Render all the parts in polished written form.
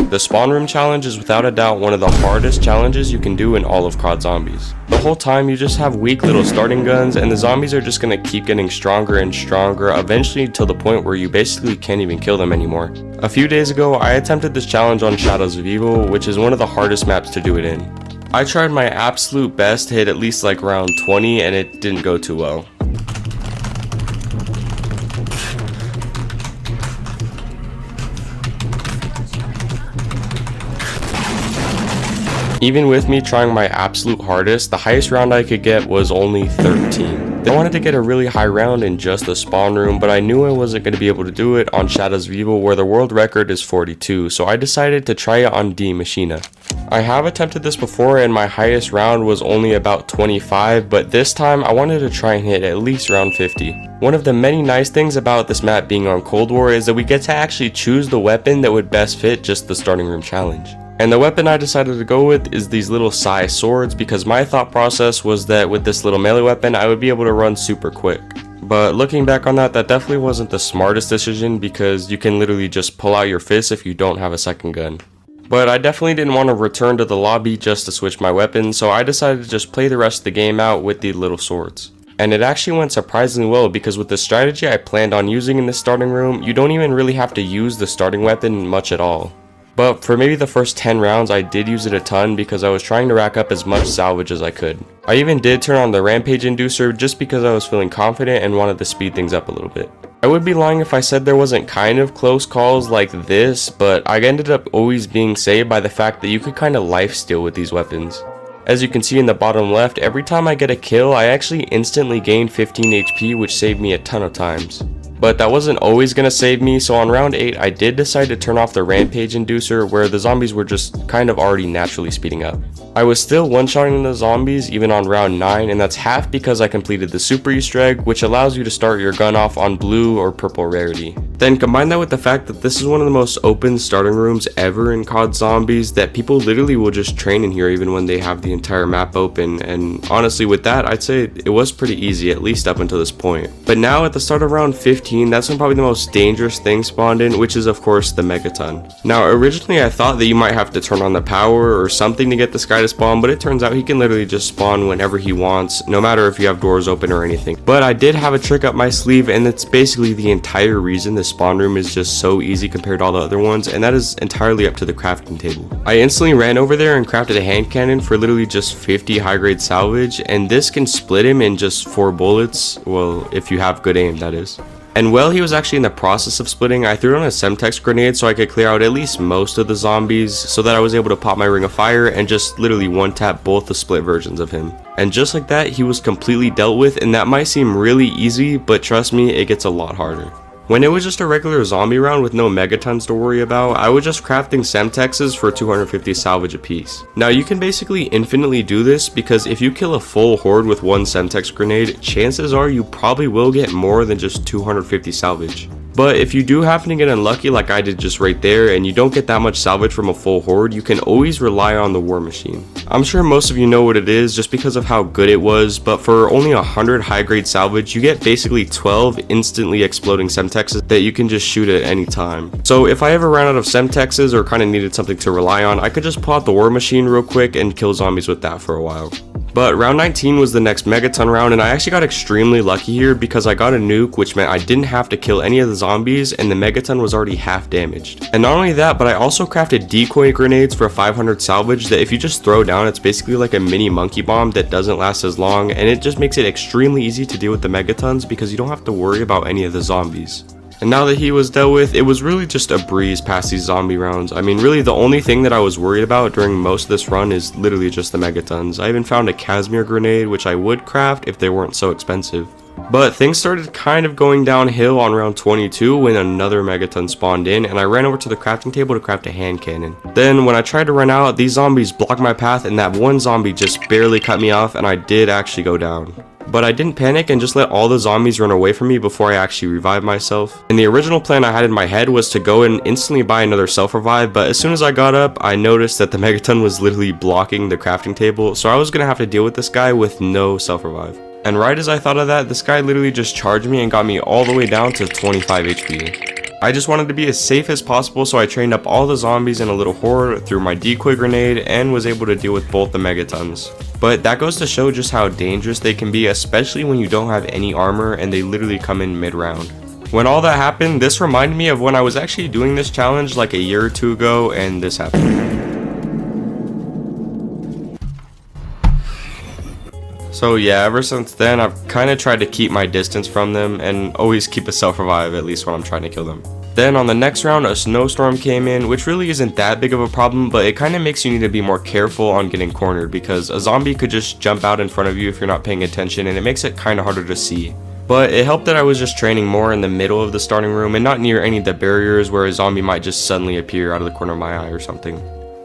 The spawn room challenge is without a doubt one of the hardest challenges you can do in all of COD Zombies. The whole time you just have weak little starting guns and the zombies are just gonna keep getting stronger and stronger, eventually to the point where you basically can't even kill them anymore. A few days ago I attempted this challenge on Shadows of Evil, which is one of the hardest maps to do it in. I tried my absolute best to hit at least like round 20 and it didn't go too well. Even with me trying my absolute hardest, the highest round I could get was only 13. I wanted to get a really high round in just the spawn room, but I knew I wasn't going to be able to do it on Shadows of Evil where the world record is 42, so I decided to try it on D Machina. I have attempted this before and my highest round was only about 25, but this time I wanted to try and hit at least round 50. One of the many nice things about this map being on Cold War is that we get to actually choose the weapon that would best fit just the starting room challenge. And the weapon I decided to go with is these little Sai swords because my thought process was that with this little melee weapon I would be able to run super quick. But looking back on that definitely wasn't the smartest decision because you can literally just pull out your fist if you don't have a second gun. But I definitely didn't want to return to the lobby just to switch my weapon, so I decided to just play the rest of the game out with the little swords. And it actually went surprisingly well because with the strategy I planned on using in this starting room, you don't even really have to use the starting weapon much at all. But for maybe the first 10 rounds I did use it a ton because I was trying to rack up as much salvage as I could. I even did turn on the rampage inducer just because I was feeling confident and wanted to speed things up a little bit. I would be lying if I said there wasn't kind of close calls like this, but I ended up always being saved by the fact that you could kind of lifesteal with these weapons. As you can see in the bottom left, every time I get a kill I actually instantly gain 15 HP, which saved me a ton of times. But that wasn't always going to save me, so on round 8 I did decide to turn off the rampage inducer where the zombies were just kind of already naturally speeding up. I was still one-shotting the zombies even on round 9, and that's half because I completed the super Easter egg, which allows you to start your gun off on blue or purple rarity. Then combine that with the fact that this is one of the most open starting rooms ever in COD Zombies, that people literally will just train in here even when they have the entire map open, and honestly with that I'd say it was pretty easy, at least up until this point. But now at the start of round 15, that's when probably the most dangerous thing spawned in, which is of course the megaton. Now originally I thought that you might have to turn on the power or something to get this guy to spawn, but it turns out he can literally just spawn whenever he wants, no matter if you have doors open or anything. But I did have a trick up my sleeve, and it's basically the entire reason the spawn room is just so easy compared to all the other ones, and that is entirely up to the crafting table. I instantly ran over there and crafted a hand cannon for literally just 50 high grade salvage, and this can split him in just 4 bullets, well if you have good aim that is. And while he was actually in the process of splitting, I threw on a semtex grenade so I could clear out at least most of the zombies so that I was able to pop my ring of fire and just literally one tap both the split versions of him. And just like that, he was completely dealt with, and that might seem really easy, but trust me, it gets a lot harder. When it was just a regular zombie round with no megatons to worry about, I was just crafting semtexes for 250 salvage apiece. Now you can basically infinitely do this because if you kill a full horde with one semtex grenade, chances are you probably will get more than just 250 salvage. But if you do happen to get unlucky like I did just right there and you don't get that much salvage from a full horde, you can always rely on the war machine. I'm sure most of you know what it is just because of how good it was, but for only 100 high grade salvage you get basically 12 instantly exploding semtexes that you can just shoot at any time. So if I ever ran out of semtexes or kind of needed something to rely on, I could just pull out the war machine real quick and kill zombies with that for a while. But round 19 was the next megaton round, and I actually got extremely lucky here because I got a nuke, which meant I didn't have to kill any of the zombies and the megaton was already half damaged. And not only that, but I also crafted decoy grenades for 500 salvage that if you just throw down, it's basically like a mini monkey bomb that doesn't last as long, and it just makes it extremely easy to deal with the megatons because you don't have to worry about any of the zombies. And now that he was dealt with, it was really just a breeze past these zombie rounds. I mean, really the only thing that I was worried about during most of this run is literally just the megatons. I even found a Casimir grenade, which I would craft if they weren't so expensive. But things started kind of going downhill on round 22 when another megaton spawned in, and I ran over to the crafting table to craft a hand cannon. Then when I tried to run out, these zombies blocked my path and that one zombie just barely cut me off, and I did actually go down. But I didn't panic and just let all the zombies run away from me before I actually revived myself. And the original plan I had in my head was to go and instantly buy another self-revive, but as soon as I got up, I noticed that the megaton was literally blocking the crafting table, so I was gonna have to deal with this guy with no self-revive. And right as I thought of that, this guy literally just charged me and got me all the way down to 25 HP. I just wanted to be as safe as possible, so I trained up all the zombies in a little horde, threw my decoy grenade, and was able to deal with both the megatons. But that goes to show just how dangerous they can be, especially when you don't have any armor and they literally come in mid-round. When all that happened, this reminded me of when I was actually doing this challenge like a year or two ago, and this happened. So yeah, ever since then, I've kind of tried to keep my distance from them and always keep a self-revive, at least when I'm trying to kill them. Then on the next round, a snowstorm came in, which really isn't that big of a problem, but it kind of makes you need to be more careful on getting cornered because a zombie could just jump out in front of you if you're not paying attention, and it makes it kind of harder to see. But it helped that I was just training more in the middle of the starting room and not near any of the barriers where a zombie might just suddenly appear out of the corner of my eye or something.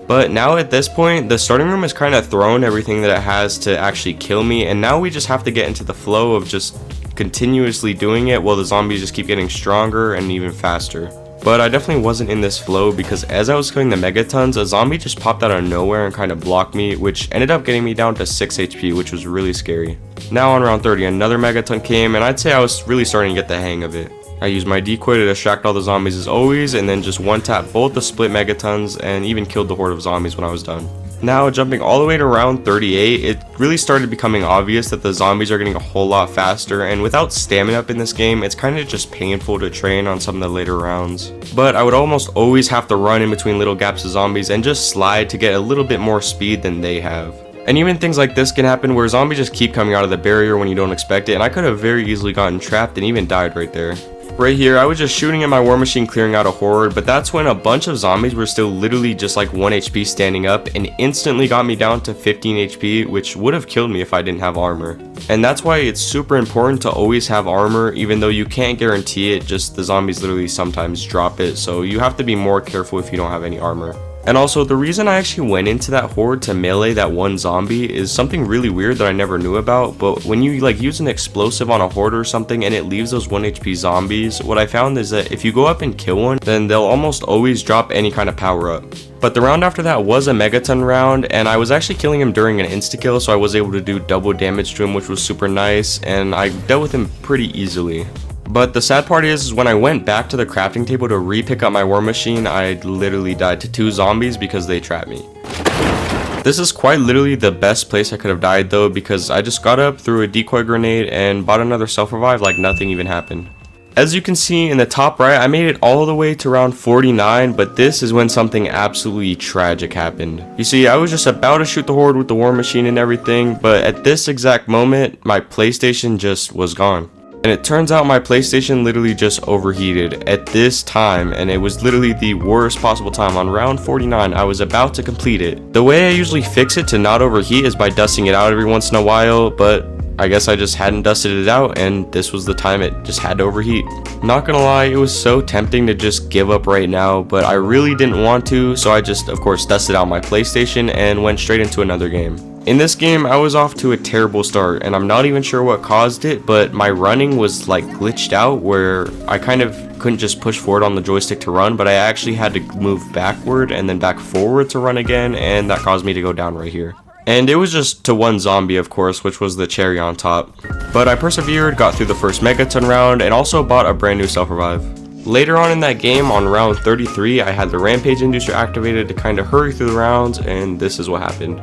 But now at this point, the starting room has kind of thrown everything that it has to actually kill me, and now we just have to get into the flow of just continuously doing it while the zombies just keep getting stronger and even faster. But I definitely wasn't in this flow because as I was killing the megatons, a zombie just popped out of nowhere and kind of blocked me, which ended up getting me down to 6 HP, which was really scary. Now on round 30, another megaton came, and I'd say I was really starting to get the hang of it. I used my decoy to distract all the zombies as always, and then just one-tap both the split megatons and even killed the horde of zombies when I was done. Now, jumping all the way to round 38, it really started becoming obvious that the zombies are getting a whole lot faster, and without stamina up in this game, it's kind of just painful to train on some of the later rounds. But I would almost always have to run in between little gaps of zombies and just slide to get a little bit more speed than they have. And even things like this can happen where zombies just keep coming out of the barrier when you don't expect it, and I could have very easily gotten trapped and even died right there. Right here, I was just shooting at my war machine clearing out a horde, but that's when a bunch of zombies were still literally just like 1 HP standing up and instantly got me down to 15 HP, which would have killed me if I didn't have armor. And that's why it's super important to always have armor, even though you can't guarantee it, just the zombies literally sometimes drop it, so you have to be more careful if you don't have any armor. And also, the reason I actually went into that horde to melee that one zombie is something really weird that I never knew about, but when you like use an explosive on a horde or something and it leaves those 1 HP zombies, what I found is that if you go up and kill one, then they'll almost always drop any kind of power up. But the round after that was a megaton round, and I was actually killing him during an insta-kill, so I was able to do double damage to him, which was super nice, and I dealt with him pretty easily. But the sad part is when I went back to the crafting table to re-pick up my war machine, I literally died to 2 zombies because they trapped me. This is quite literally the best place I could have died though, because I just got up, threw a decoy grenade, and bought another self-revive like nothing even happened. As you can see in the top right, I made it all the way to round 49, but this is when something absolutely tragic happened. You see, I was just about to shoot the horde with the war machine and everything, but at this exact moment, my PlayStation just was gone. And it turns out my PlayStation literally just overheated at this time, and it was literally the worst possible time. On round 49, I was about to complete it. The way I usually fix it to not overheat is by dusting it out every once in a while, but I guess I just hadn't dusted it out, and this was the time it just had to overheat. Not gonna lie, it was so tempting to just give up right now, but I really didn't want to, so I just, of course, dusted out my PlayStation and went straight into another game. In this game, I was off to a terrible start, and I'm not even sure what caused it, but my running was like glitched out where I kind of couldn't just push forward on the joystick to run, but I actually had to move backward and then back forward to run again, and that caused me to go down right here. And it was just to 1 zombie, of course, which was the cherry on top. But I persevered, got through the first megaton round, and also bought a brand new self-revive. Later on in that game, on round 33, I had the rampage inducer activated to kind of hurry through the rounds, and this is what happened.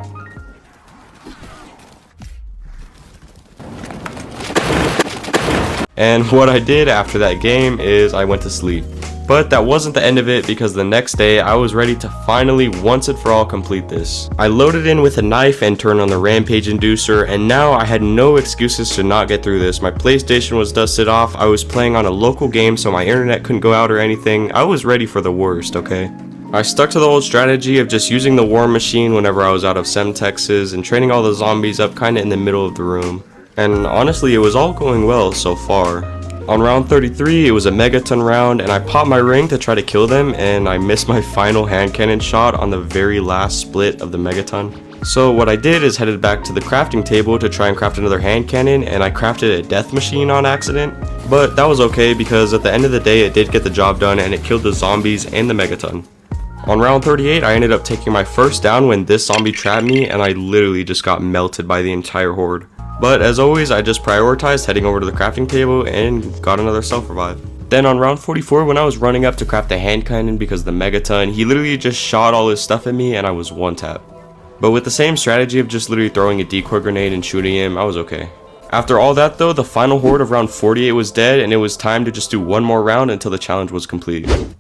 And what I did after that game is I went to sleep. But that wasn't the end of it, because the next day I was ready to finally once and for all complete this. I loaded in with a knife and turned on the rampage inducer, and now I had no excuses to not get through this. My PlayStation was dusted off, I was playing on a local game so my internet couldn't go out or anything. I was ready for the worst, okay? I stuck to the old strategy of just using the war machine whenever I was out of Semtexes and training all the zombies up kinda in the middle of the room. And honestly, it was all going well so far. On round 33, it was a megaton round, and I popped my ring to try to kill them, and I missed my final hand cannon shot on the very last split of the megaton. So what I did is headed back to the crafting table to try and craft another hand cannon, and I crafted a death machine on accident. But that was okay, because at the end of the day it did get the job done, and it killed the zombies and the megaton. On round 38, I ended up taking my first down when this zombie trapped me, and I literally just got melted by the entire horde. But as always, I just prioritized heading over to the crafting table and got another self-revive. Then on round 44, when I was running up to craft the hand cannon because of the megaton, he literally just shot all his stuff at me and I was one tap. But with the same strategy of just literally throwing a decoy grenade and shooting him, I was okay. After all that though, the final horde of round 48 was dead and it was time to just do one more round until the challenge was completed.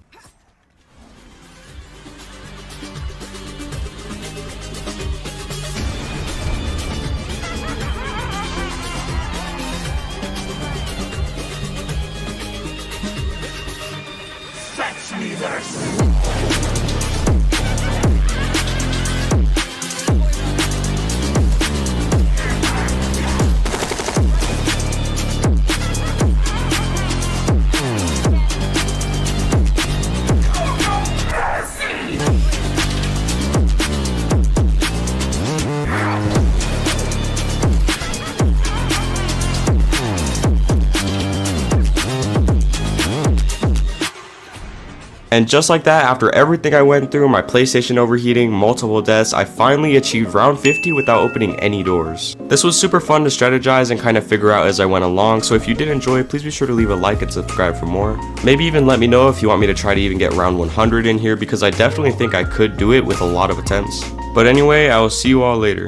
And just like that, after everything I went through, my PlayStation overheating, multiple deaths, I finally achieved round 50 without opening any doors. This was super fun to strategize and kind of figure out as I went along, so if you did enjoy, please be sure to leave a like and subscribe for more. Maybe even let me know if you want me to try to even get round 100 in here, because I definitely think I could do it with a lot of attempts. But anyway, I will see you all later.